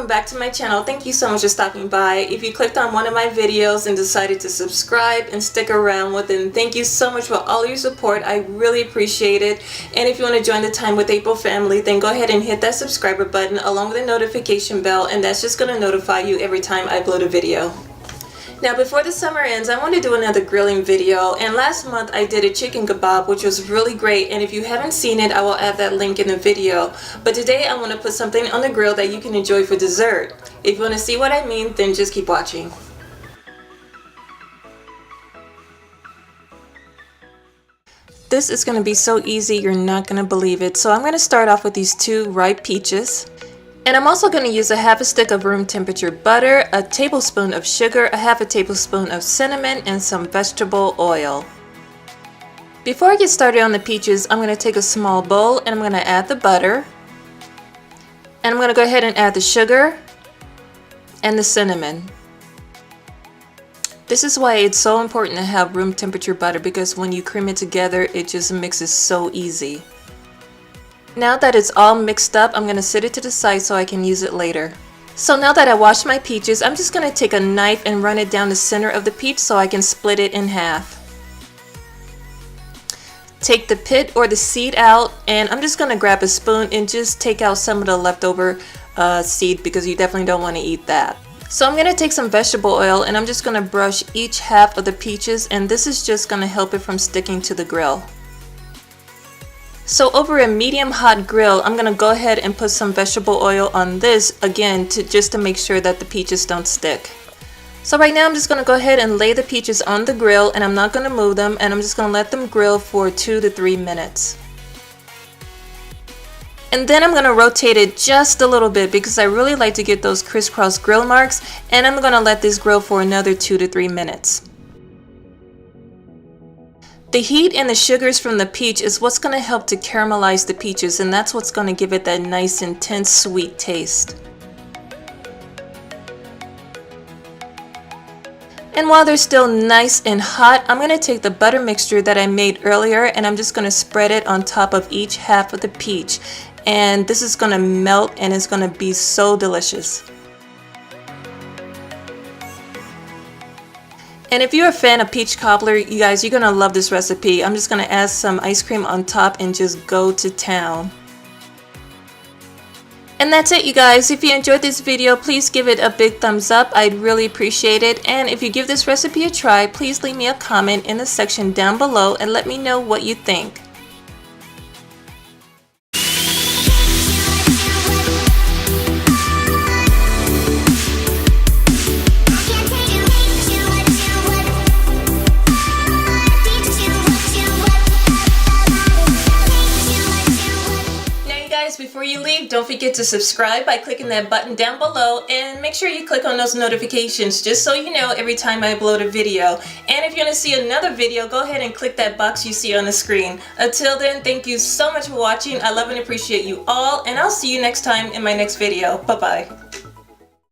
welcome back to my channel. Thank you so much for stopping by. If you clicked on one of my videos and decided to subscribe and stick around with it, thank you so much for all your support. I really appreciate it. And if you want to join the Time with April family, then go ahead and hit that subscriber button along with the notification bell, and that's just going to notify you every time I upload a video. Now before the summer ends, I want to do another grilling video, and last month I did a chicken kebab which was really great, and if you haven't seen it I will add that link in the video. But today I want to put something on the grill that you can enjoy for dessert. If you want to see what I mean, then just keep watching. This is going to be so easy you're not going to believe it. So I'm going to start off with these 2 ripe peaches. And I'm also going to use a half a stick of room temperature butter, a tablespoon of sugar, a half a tablespoon of cinnamon, and some vegetable oil. Before I get started on the peaches, I'm going to take a small bowl and I'm going to add the butter. And I'm going to go ahead and add the sugar and the cinnamon. This is why it's so important to have room temperature butter, because when you cream it together, it just mixes so easy. Now that it's all mixed up, I'm going to set it to the side so I can use it later. So now that I washed my peaches, I'm just going to take a knife and run it down the center of the peach so I can split it in half. Take the pit or the seed out, and I'm just going to grab a spoon and just take out some of the leftover seed, because you definitely don't want to eat that. So I'm going to take some vegetable oil and I'm just going to brush each half of the peaches, and this is just going to help it from sticking to the grill. So over a medium hot grill, I'm going to go ahead and put some vegetable oil on this again just to make sure that the peaches don't stick. So right now I'm just going to go ahead and lay the peaches on the grill, and I'm not going to move them, and I'm just going to let them grill for 2 to 3 minutes. And then I'm going to rotate it just a little bit because I really like to get those crisscross grill marks, and I'm going to let this grill for another 2 to 3 minutes. The heat and the sugars from the peach is what's going to help to caramelize the peaches, and that's what's going to give it that nice intense sweet taste. And while they're still nice and hot, I'm going to take the butter mixture that I made earlier and I'm just going to spread it on top of each half of the peach. And this is going to melt and it's going to be so delicious. And if you're a fan of peach cobbler, you guys, you're going to love this recipe. I'm just going to add some ice cream on top and just go to town. And that's it, you guys. If you enjoyed this video, please give it a big thumbs up. I'd really appreciate it. And if you give this recipe a try, please leave me a comment in the section down below and let me know what you think. Before you leave, don't forget to subscribe by clicking that button down below, and make sure you click on those notifications just so you know every time I upload a video. And if you want to see another video, go ahead and click that box you see on the screen. Until then, thank you so much for watching. I love and appreciate you all, and I'll see you next time in my next video. Bye bye.